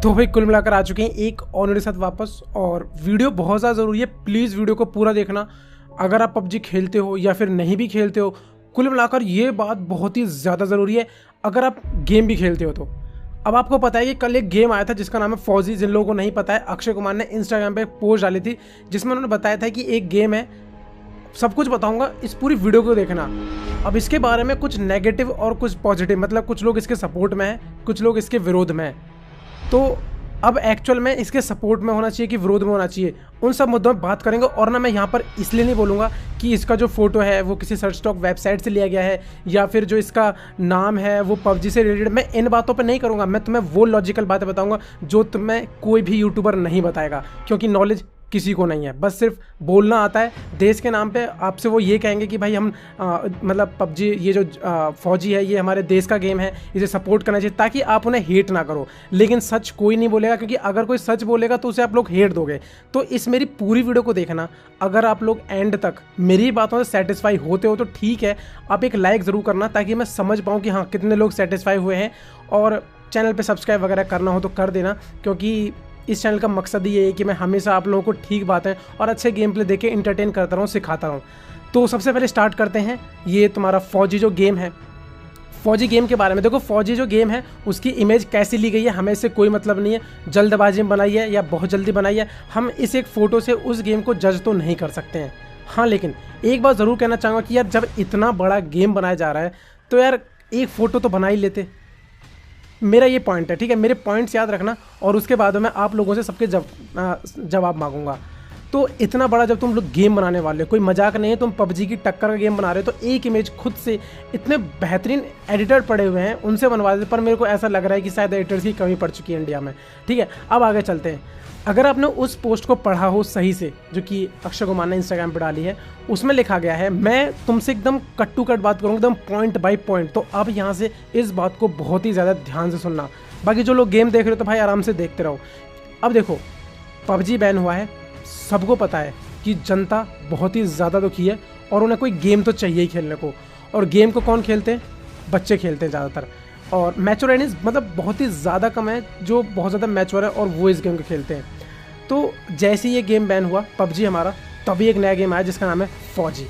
तो भाई कुल मिलाकर आ चुके हैं एक और मेरे साथ वापस। और वीडियो बहुत ज़्यादा ज़रूरी है, प्लीज़ वीडियो को पूरा देखना। अगर आप पबजी खेलते हो या फिर नहीं भी खेलते हो, कुल मिलाकर ये बात बहुत ही ज़्यादा ज़रूरी है। अगर आप गेम भी खेलते हो तो अब आपको पता है कि कल एक गेम आया था जिसका नाम है फौजी। जिन लोगों को नहीं पता है, अक्षय कुमार ने इंस्टाग्राम पे पोस्ट डाली थी जिसमें उन्होंने बताया था कि एक गेम है। सब कुछ बताऊंगा, इस पूरी वीडियो को देखना। अब इसके बारे में कुछ नेगेटिव और कुछ पॉजिटिव, मतलब कुछ लोग इसके सपोर्ट में हैं, कुछ लोग इसके विरोध में हैं। तो अब एक्चुअल में इसके सपोर्ट में होना चाहिए कि विरोध में होना चाहिए, उन सब मुद्दों में बात करेंगे। और ना मैं यहाँ पर इसलिए नहीं बोलूँगा कि इसका जो फोटो है वो किसी सर्च स्टॉक वेबसाइट से लिया गया है या फिर जो इसका नाम है वो पबजी से रिलेटेड। मैं इन बातों पर नहीं करूँगा, मैं तुम्हें वो लॉजिकल बातें बताऊँगा जो तुम्हें कोई भी यूट्यूबर नहीं बताएगा, क्योंकि नॉलेज किसी को नहीं है, बस सिर्फ बोलना आता है। देश के नाम पे आपसे वो ये कहेंगे कि भाई हम मतलब पबजी ये जो फौजी है ये हमारे देश का गेम है, इसे सपोर्ट करना चाहिए, ताकि आप उन्हें हेट ना करो। लेकिन सच कोई नहीं बोलेगा, क्योंकि अगर कोई सच बोलेगा तो उसे आप लोग हेट दोगे। तो इस मेरी पूरी वीडियो को देखना। अगर आप लोग एंड तक मेरी बातों से सेटिस्फाई होते हो तो ठीक है, आप एक लाइक ज़रूर करना ताकि मैं समझ पाऊँ कि हाँ कितने लोग सेटिस्फाई हुए हैं। और चैनल पर सब्सक्राइब वगैरह करना हो तो कर देना, क्योंकि इस चैनल का मकसद ये है कि मैं हमेशा आप लोगों को ठीक बातें और अच्छे गेम प्ले देके इंटरटेन करता रहूँ, सिखाता रहूँ। तो सबसे पहले स्टार्ट करते हैं ये तुम्हारा फौजी जो गेम है, फौजी गेम के बारे में। देखो फौजी जो गेम है उसकी इमेज कैसी ली गई है हमें इससे कोई मतलब नहीं है, जल्दबाजी में बनाई है या बहुत जल्दी बनाई है। हम इस एक फ़ोटो से उस गेम को जज तो नहीं कर सकते हैं। हाँ, लेकिन एक बात ज़रूर कहना चाहूँगा कि यार जब इतना बड़ा गेम बनाया जा रहा है तो यार एक फ़ोटो तो बना ही लेते। मेरा ये पॉइंट है, ठीक है, मेरे पॉइंट्स याद रखना और उसके बाद मैं आप लोगों से सबके जवाब मांगूंगा। तो इतना बड़ा जब तुम लोग गेम बनाने वाले हो, कोई मजाक नहीं है, तुम पबजी की टक्कर का गेम बना रहे हो, तो एक इमेज खुद से इतने बेहतरीन एडिटर पड़े हुए हैं उनसे बनवा देते। पर मेरे को ऐसा लग रहा है कि शायद एडिटर्स की कमी पड़ चुकी है इंडिया में। ठीक है, अब आगे चलते हैं। अगर आपने उस पोस्ट को पढ़ा हो सही से, जो कि अक्षय कुमार ने इंस्टाग्राम पर डाली है, उसमें लिखा गया है, मैं तुमसे एकदम कट टू कट बात करूँगा, एकदम पॉइंट बाय पॉइंट। तो अब यहाँ से इस बात को बहुत ही ज़्यादा ध्यान से सुनना। बाकी जो लोग गेम देख रहे हो तो भाई आराम से देखते रहो। अब देखो, पबजी बैन हुआ है, सबको पता है कि जनता बहुत ही ज़्यादा दुखी है और उन्हें कोई गेम तो चाहिए ही खेलने को। और गेम को कौन खेलते हैं? बच्चे खेलते हैं ज़्यादातर। और मैच्योरिटीज मतलब बहुत ही ज़्यादा कम है जो बहुत ज़्यादा मैच्योर है और वो इस गेम को खेलते हैं। तो जैसे ही ये गेम बैन हुआ पबजी हमारा, तभी एक नया गेम आया जिसका नाम है फौजी।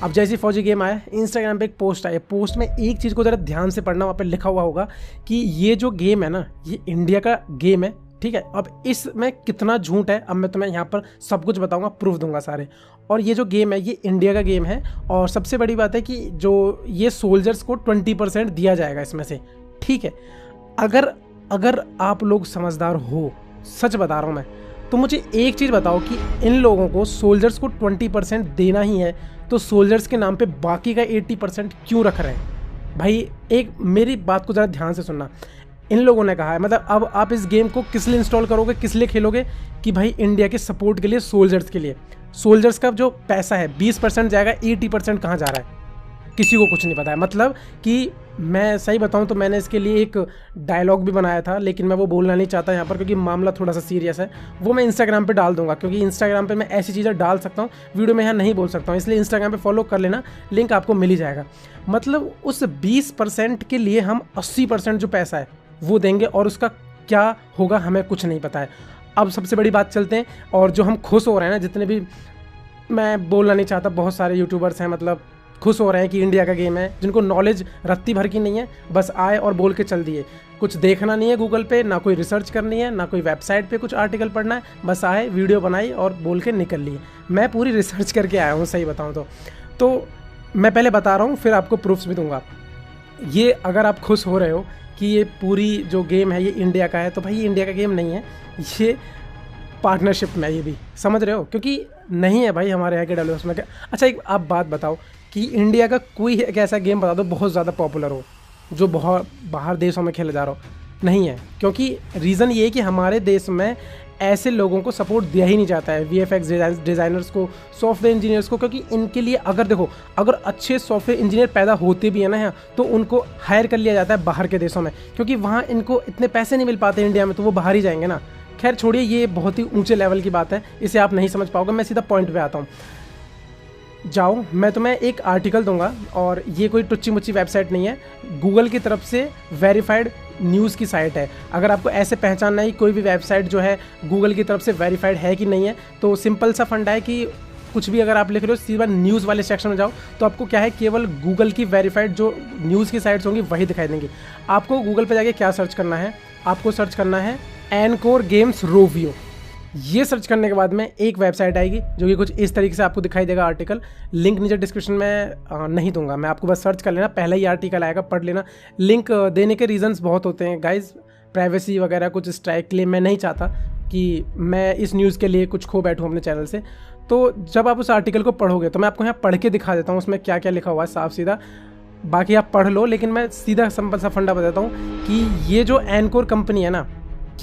अब जैसे ही फौजी गेम आया, इंस्टाग्राम पे एक पोस्ट आई। पोस्ट में एक चीज़ को ज़रा ध्यान से पढ़ना, वहाँ पे लिखा हुआ होगा कि ये जो गेम है ना, ये इंडिया का गेम है। ठीक है, अब इसमें कितना झूठ है अब मैं तुम्हें यहाँ पर सब कुछ बताऊँगा, प्रूफ दूंगा सारे। और ये जो गेम है ये इंडिया का गेम है। और सबसे बड़ी बात है कि जो ये सोल्जर्स को 20% दिया जाएगा इसमें से। ठीक है, अगर आप लोग समझदार हो, सच बता रहा हूँ मैं, तो मुझे एक चीज़ बताओ कि इन लोगों को सोल्जर्स को 20% देना ही है तो सोल्जर्स के नाम पे बाकी का 80% क्यों रख रहे हैं? भाई एक मेरी बात को ज़रा ध्यान से सुनना। इन लोगों ने कहा है, मतलब अब आप इस गेम को किस लिए इंस्टॉल करोगे, किस लिए खेलोगे? कि भाई इंडिया के सपोर्ट के लिए, सोल्जर्स के लिए। सोल्जर्स का जो पैसा है 20% जाएगा, 80% कहाँ जा रहा है किसी को कुछ नहीं पता है। मतलब कि मैं सही बताऊं तो मैंने इसके लिए एक डायलॉग भी बनाया था, लेकिन मैं वो बोलना नहीं चाहता यहाँ पर क्योंकि मामला थोड़ा सा सीरियस है। वो मैं इंस्टाग्राम पे डाल दूंगा, क्योंकि इंस्टाग्राम पे मैं ऐसी चीज़ें डाल सकता हूँ, वीडियो में यहाँ नहीं बोल सकता हूँ। इसलिए इंस्टाग्राम पे फॉलो कर लेना, लिंक आपको मिल ही जाएगा। मतलब उस 20% के लिए हम 80% जो पैसा है वो देंगे, और उसका क्या होगा हमें कुछ नहीं पता है। अब सबसे बड़ी बात चलते हैं, और जो हम खुश हो रहे हैं ना, जितने भी, मैं बोलना नहीं चाहता, बहुत सारे यूट्यूबर्स हैं मतलब खुश हो रहे हैं कि इंडिया का गेम है, जिनको नॉलेज रत्ती भर की नहीं है, बस आए और बोल के चल दिए। कुछ देखना नहीं है गूगल पे, ना कोई रिसर्च करनी है, ना कोई वेबसाइट पे कुछ आर्टिकल पढ़ना है, बस आए, वीडियो बनाई और बोल के निकल लिए। मैं पूरी रिसर्च करके आया हूँ, सही बताऊँ तो मैं पहले बता रहा हूँ, फिर आपको प्रूफ्स भी दूंगा। ये अगर आप खुश हो रहे हो कि ये पूरी जो गेम है ये इंडिया का है, तो भाई ये इंडिया का गेम नहीं है, ये पार्टनरशिप में, ये भी समझ रहे हो, क्योंकि नहीं है भाई हमारे यहाँ के डेवलपर्स में। अच्छा एक आप बात बताओ कि इंडिया का कोई एक ऐसा गेम बता दो बहुत ज़्यादा पॉपुलर हो, जो बहुत बाहर देशों में खेला जा रहा हो। नहीं है, क्योंकि रीज़न ये है कि हमारे देश में ऐसे लोगों को सपोर्ट दिया ही नहीं जाता है, VFX डिज़ाइनर्स को, सॉफ्टवेयर इंजीनियर्स को, क्योंकि इनके लिए अगर देखो, अगर अच्छे सॉफ्टवेयर इंजीनियर पैदा होते भी हैं ना यहाँ, तो उनको हायर कर लिया जाता है बाहर के देशों में, क्योंकि वहाँ इनको इतने पैसे नहीं मिल पाते इंडिया में, तो वो बाहर ही जाएंगे ना। खैर छोड़िए, ये बहुत ही ऊंचे लेवल की बात है, इसे आप नहीं समझ पाओगे। मैं सीधा पॉइंट पे आता हूँ। जाओ, मैं तुम्हें एक आर्टिकल दूंगा और ये कोई टुच्ची मुच्ची वेबसाइट नहीं है, गूगल की तरफ से वेरीफाइड न्यूज़ की साइट है। अगर आपको ऐसे पहचानना है कोई भी वेबसाइट जो है गूगल की तरफ से वेरीफाइड है कि नहीं है, तो सिंपल सा फंडा है कि कुछ भी अगर आप लिख रहे हो सीधा न्यूज़ वाले सेक्शन में जाओ, तो आपको क्या है केवल गूगल की वेरीफाइड जो न्यूज़ की साइट्स होंगी वही दिखाई देंगी। आपको गूगल पे जाके क्या सर्च करना है, आपको सर्च करना है एनकोर गेम्स रोवियो। ये सर्च करने के बाद में एक वेबसाइट आएगी जो कि कुछ इस तरीके से आपको दिखाई देगा आर्टिकल। लिंक नीचे डिस्क्रिप्शन में नहीं दूंगा मैं, आपको बस सर्च कर लेना, पहले ही आर्टिकल आएगा, पढ़ लेना। लिंक देने के रीजंस बहुत होते हैं गाइज, प्राइवेसी वगैरह कुछ स्ट्राइक के लिए मैं नहीं चाहता कि मैं इस न्यूज़ के लिए कुछ खो बैठूँ अपने चैनल से। तो जब आप उस आर्टिकल को पढ़ोगे तो मैं आपको यहाँ पढ़ के दिखा देता हूँ उसमें क्या क्या लिखा हुआ है साफ सीधा, बाकी आप पढ़ लो, लेकिन मैं सीधा सिंपल सा फंडा बताता हूँ कि ये जो एनकोर कंपनी है ना,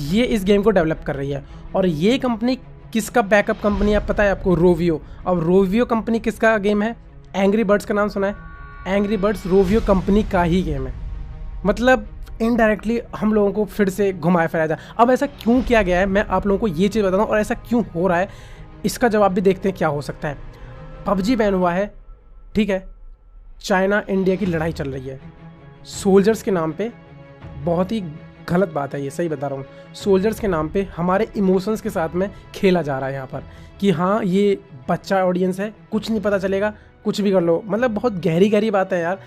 ये इस गेम को डेवलप कर रही है। और ये कंपनी किसका बैकअप कंपनी है पता है आपको? रोवियो। अब रोवियो कंपनी किसका गेम है? एंग्री बर्ड्स का नाम सुना है? एंग्री बर्ड्स रोवियो कंपनी का ही गेम है। मतलब इनडायरेक्टली हम लोगों को फिर से घुमाया फिराया जाए। अब ऐसा क्यों किया गया है मैं आप लोगों को ये चीज़ बताता हूँ, और ऐसा क्यों हो रहा है इसका जवाब भी देखते हैं क्या हो सकता है। पबजी बैन हुआ है, ठीक है, चाइना इंडिया की लड़ाई चल रही है सोल्जर्स के नाम पे। बहुत ही गलत बात है ये, सही बता रहा हूँ। सोल्जर्स के नाम पे हमारे इमोशंस के साथ में खेला जा रहा है यहाँ पर कि हाँ ये बच्चा ऑडियंस है, कुछ नहीं पता चलेगा, कुछ भी कर लो। मतलब बहुत गहरी गहरी बात है यार।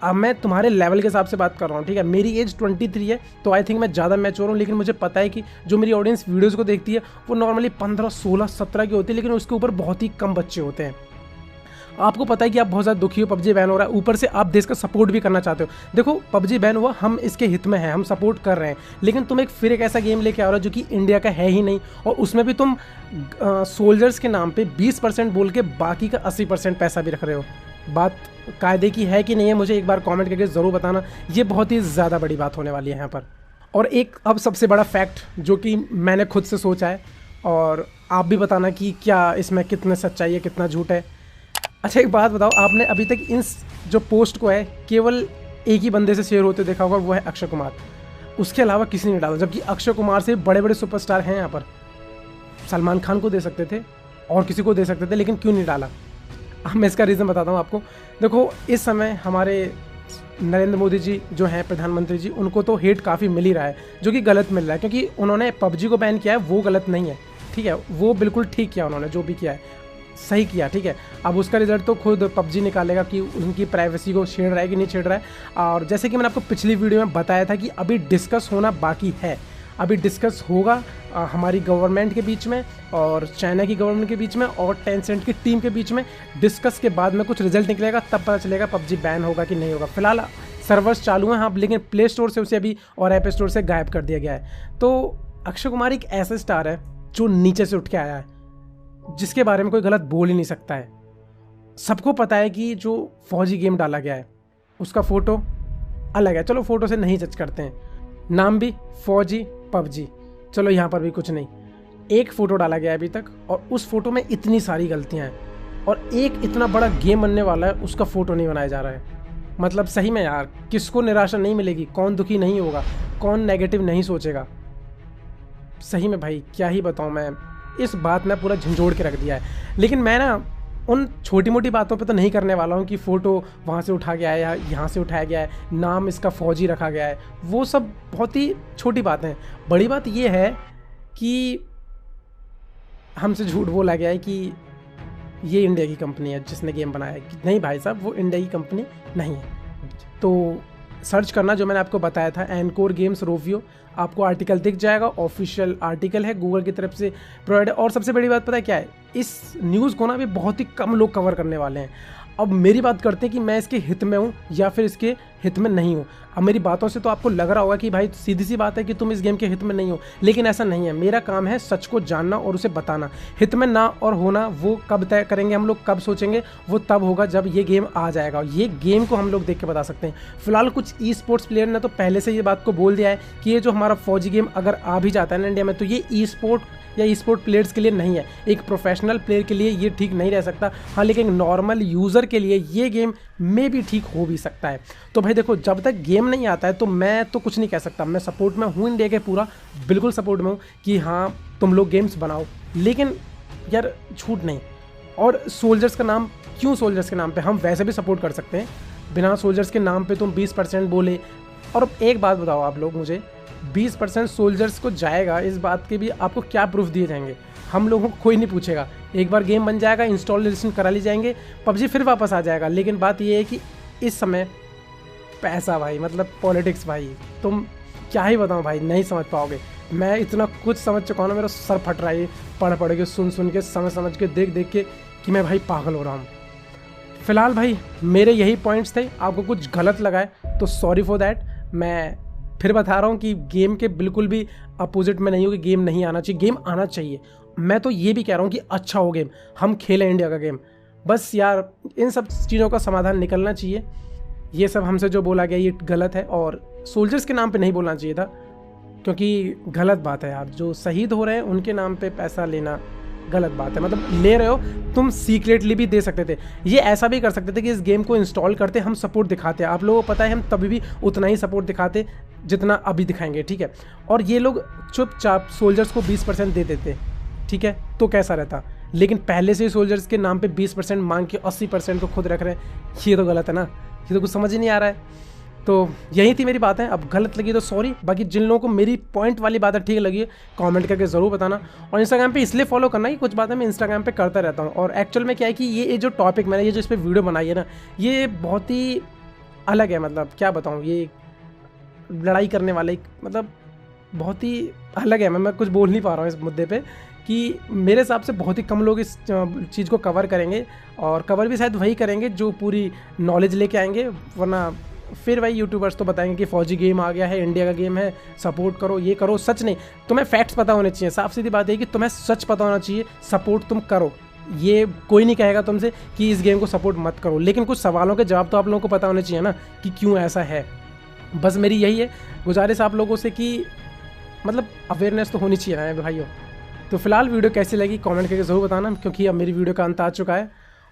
अब मैं तुम्हारे लेवल के हिसाब से बात कर रहा हूँ, ठीक है। मेरी एज 23 है, तो आई थिंक मैं ज़्यादा मैच्योर हूँ, लेकिन मुझे पता है कि जो मेरी ऑडियंस वीडियोज़ को देखती है वो नॉर्मली 15, 16, 17 की होती है, लेकिन उसके ऊपर बहुत ही कम बच्चे होते हैं। आपको पता है कि आप बहुत ज़्यादा दुखी हो, पबजी बैन हो रहा है, ऊपर से आप देश का सपोर्ट भी करना चाहते हो। देखो पबजी बैन हुआ, हम इसके हित में हैं, हम सपोर्ट कर रहे हैं, लेकिन तुम फिर एक ऐसा गेम लेके आ रहे हो जो कि इंडिया का है ही नहीं, और उसमें भी तुम सोल्जर्स के नाम पे 20% बोल के बाकी का 80% पैसा भी रख रहे हो। बात कायदे की है कि नहीं है, मुझे एक बार कॉमेंट करके ज़रूर बताना। ये बहुत ही ज़्यादा बड़ी बात होने वाली है यहाँ पर। और एक अब सबसे बड़ा फैक्ट जो कि मैंने खुद से सोचा है, और आप भी बताना कि क्या इसमें कितने सच्चाई है कितना झूठ है। अच्छा एक बात बताओ, आपने अभी तक इन जो पोस्ट को है केवल एक ही बंदे से शेयर होते देखा होगा, वो है अक्षय कुमार। उसके अलावा किसी ने डाला, जबकि अक्षय कुमार से बड़े बड़े सुपरस्टार हैं यहाँ पर। सलमान खान को दे सकते थे और किसी को दे सकते थे, लेकिन क्यों नहीं डाला? अब मैं इसका रीज़न बताता हूँ आपको। देखो इस समय हमारे नरेंद्र मोदी जी जो हैं प्रधानमंत्री जी, उनको तो हेट काफ़ी मिल ही रहा है, जो कि गलत मिल रहा है, क्योंकि उन्होंने पबजी को बैन किया है, वो गलत नहीं है, ठीक है, वो बिल्कुल ठीक किया उन्होंने, जो भी किया है सही किया, ठीक है। अब उसका रिजल्ट तो खुद पबजी निकालेगा कि उनकी प्राइवेसी को छेड़ रहा है कि नहीं छेड़ रहा है। और जैसे कि मैंने आपको पिछली वीडियो में बताया था कि अभी डिस्कस होना बाकी है, अभी डिस्कस होगा हमारी गवर्नमेंट के बीच में और चाइना की गवर्नमेंट के बीच में और टेंसेंट की टीम के बीच में। डिस्कस के बाद में कुछ रिजल्ट निकलेगा, तब पता चलेगा पबजी बैन होगा कि नहीं होगा। फिलहाल सर्वर्स चालू हैं हाँ, लेकिन प्ले स्टोर से उसे अभी और ऐप स्टोर से गायब कर दिया गया है। तो अक्षय कुमार एक ऐसा स्टार है जो नीचे से उठ के आया है, जिसके बारे में कोई गलत बोल ही नहीं सकता है। सबको पता है कि जो फौजी गेम डाला गया है उसका फ़ोटो अलग है, चलो फ़ोटो से नहीं जज करते हैं, नाम भी फौजी पबजी, चलो यहाँ पर भी कुछ नहीं। एक फ़ोटो डाला गया है अभी तक, और उस फोटो में इतनी सारी गलतियाँ हैं, और एक इतना बड़ा गेम बनने वाला है उसका फ़ोटो नहीं बनाया जा रहा है। मतलब सही में यार, किसको निराशा नहीं मिलेगी, कौन दुखी नहीं होगा, कौन नेगेटिव नहीं सोचेगा। सही में भाई क्या ही बताऊँ मैं, इस बात में पूरा झंझोड़ के रख दिया है। लेकिन मैं ना उन छोटी मोटी बातों पे तो नहीं करने वाला हूँ कि फ़ोटो वहाँ से उठा गया है या यहाँ से उठाया गया है, नाम इसका फौजी रखा गया है, वो सब बहुत ही छोटी बातें हैं। बड़ी बात ये है कि हमसे झूठ बोला गया है कि ये इंडिया की कंपनी है जिसने गेम बनाया है। नहीं भाई साहब, वो इंडिया की कंपनी नहीं है। तो सर्च करना जो मैंने आपको बताया था, एनकोर गेम्स रोवियो, आपको आर्टिकल दिख जाएगा, ऑफिशियल आर्टिकल है, गूगल की तरफ से प्रोवाइड है। और सबसे बड़ी बात पता है क्या है, इस न्यूज़ को ना भी बहुत ही कम लोग कवर करने वाले हैं। अब मेरी बात करते हैं कि मैं इसके हित में हूँ या फिर इसके हित में नहीं हूँ। अब मेरी बातों से तो आपको लग रहा होगा कि भाई सीधी सी बात है कि तुम इस गेम के हित में नहीं हो, लेकिन ऐसा नहीं है। मेरा काम है सच को जानना और उसे बताना। हित में ना और होना वो कब तय करेंगे हम लोग, कब सोचेंगे, वो तब होगा जब ये गेम आ जाएगा। ये गेम को हम लोग देख के बता सकते हैं। फिलहाल कुछ ई स्पोर्ट्स प्लेयर ने तो पहले से ये बात को बोल दिया है कि ये जो हमारा फौजी गेम अगर आ भी जाता है ना इंडिया में, तो ये ई स्पोर्ट या ई स्पोर्ट प्लेयर्स के लिए नहीं है। एक प्रोफेशनल प्लेयर के लिए ये ठीक नहीं रह सकता, हाँ, लेकिन नॉर्मल यूज़र के लिए ये गेम में भी ठीक हो भी सकता है। तो भाई देखो, जब तक गेम नहीं आता है तो मैं तो कुछ नहीं कह सकता। मैं सपोर्ट में हूँ इंडिया के, पूरा बिल्कुल सपोर्ट में हूँ कि हाँ तुम लोग गेम्स बनाओ, लेकिन यार झूठ नहीं, और सोल्जर्स का नाम क्यों, सोल्जर्स के नाम पे हम वैसे भी सपोर्ट कर सकते हैं, बिना सोल्जर्स के नाम पे तुम 20% बोले। और अब एक बात बताओ आप लोग मुझे, 20% सोल्जर्स को जाएगा, इस बात के भी आपको क्या प्रूफ दिए जाएंगे? हम लोगों को कोई नहीं पूछेगा, एक बार गेम बन जाएगा, इंस्टॉलेशन करा ली जाएंगे, पबजी फिर वापस आ जाएगा। लेकिन बात ये है कि इस समय पैसा भाई, मतलब पॉलिटिक्स भाई, तुम क्या ही बताऊँ भाई, नहीं समझ पाओगे। मैं इतना कुछ समझ चुका हूँ ना, मेरा सर फट रहा है पढ़ के, सुन के, समझ के, देख के कि मैं भाई पागल हो रहा हूँ। फिलहाल भाई मेरे यही पॉइंट्स थे, आपको कुछ गलत लगा है तो सॉरी फॉर दैट। मैं फिर बता रहा हूँ कि गेम के बिल्कुल भी अपोजिट में नहीं हो कि गेम नहीं आना चाहिए, गेम आना चाहिए। मैं तो ये भी कह रहा हूँ कि अच्छा हो गेम, हम खेलें इंडिया का गेम। बस यार इन सब चीज़ों का समाधान निकलना चाहिए। ये सब हमसे जो बोला गया ये गलत है, और सोल्जर्स के नाम पे नहीं बोलना चाहिए था, क्योंकि गलत बात है यार, जो शहीद हो रहे हैं उनके नाम पे पैसा लेना गलत बात है। मतलब ले रहे हो तुम, सीक्रेटली भी दे सकते थे, ये ऐसा भी कर सकते थे कि इस गेम को इंस्टॉल करते हम सपोर्ट दिखाते। आप लोगों को पता है हम तभी भी उतना ही सपोर्ट दिखाते जितना अभी दिखाएंगे, ठीक है। और ये लोग चुपचाप सोल्जर्स को 20% दे देते, ठीक है, तो कैसा रहता। लेकिन पहले से ही सोल्जर्स के नाम पे 20% मांग के 80% को खुद रख रहे हैं, ये तो गलत है ना, ये तो कुछ समझ ही नहीं आ रहा है। तो यही थी मेरी बातें, अब गलत लगी तो सॉरी। बाकी जिन लोगों को मेरी पॉइंट वाली बातें ठीक लगी है कमेंट करके ज़रूर बताना। और इंस्टाग्राम पे इसलिए फॉलो करना कि कुछ बातें मैं इंस्टाग्राम पे करता रहता हूँ। और एक्चुअल में क्या है कि ये जो टॉपिक मैंने, ये जो इस पर वीडियो बनाई है ना, ये बहुत ही अलग है। मतलब क्या बताऊँ, ये लड़ाई करने वाले, मतलब बहुत ही अलग है। मैं कुछ बोल नहीं पा रहा हूँ इस मुद्दे पे, कि मेरे हिसाब से बहुत ही कम लोग इस चीज़ को कवर करेंगे, और कवर भी शायद वही करेंगे जो पूरी नॉलेज लेके आएंगे। वरना फिर वही यूट्यूबर्स तो बताएंगे कि फौजी गेम आ गया है, इंडिया का गेम है, सपोर्ट करो, ये करो। सच नहीं, तुम्हें फैक्ट्स पता होने चाहिए। साफ सीधी बात है कि तुम्हें सच पता होना चाहिए, सपोर्ट तुम करो। ये कोई नहीं कहेगा तुमसे कि इस गेम को सपोर्ट मत करो, लेकिन कुछ सवालों के जवाब तो आप लोगों को पता होने चाहिए ना कि क्यों ऐसा है। बस मेरी यही है गुजारिश आप लोगों से कि मतलब अवेयरनेस तो होनी चाहिए ना भाइयों। तो फिलहाल वीडियो कैसी लगी कमेंट करके ज़रूर बताना, क्योंकि अब मेरी वीडियो का अंत आ चुका है।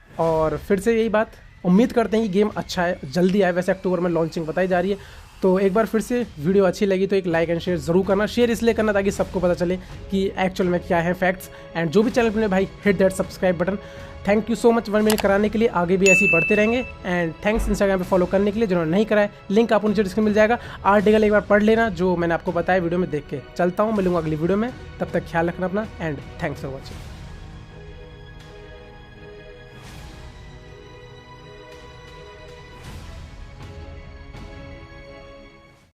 और फिर से यही बात, उम्मीद करते हैं कि गेम अच्छा है, जल्दी आए। वैसे अक्टूबर में लॉन्चिंग बताई जा रही है। तो एक बार फिर से वीडियो अच्छी लगी तो एक लाइक एंड शेयर ज़रूर करना। शेयर इसलिए करना ताकि सबको पता चले कि एक्चुअल में क्या है फैक्ट्स। एंड जो भी चैनल पर भाई, hit that subscribe button. Thank you so much 1 minute कराने के लिए, आगे भी ऐसे ही बढ़ते रहेंगे। एंड थैंक्स इंस्टाग्राम पे फॉलो करने के लिए, जिन्होंने नहीं करा है लिंक आपको नीचे डिस्क्रिप्शन मिल जाएगा। आर्टिकल एक बार पढ़ लेना जो मैंने आपको बताया वीडियो में देख के। चलता हूँ, मिलूंगा अगली वीडियो में, तब तक ख्याल रखना अपना। And thanks for watching.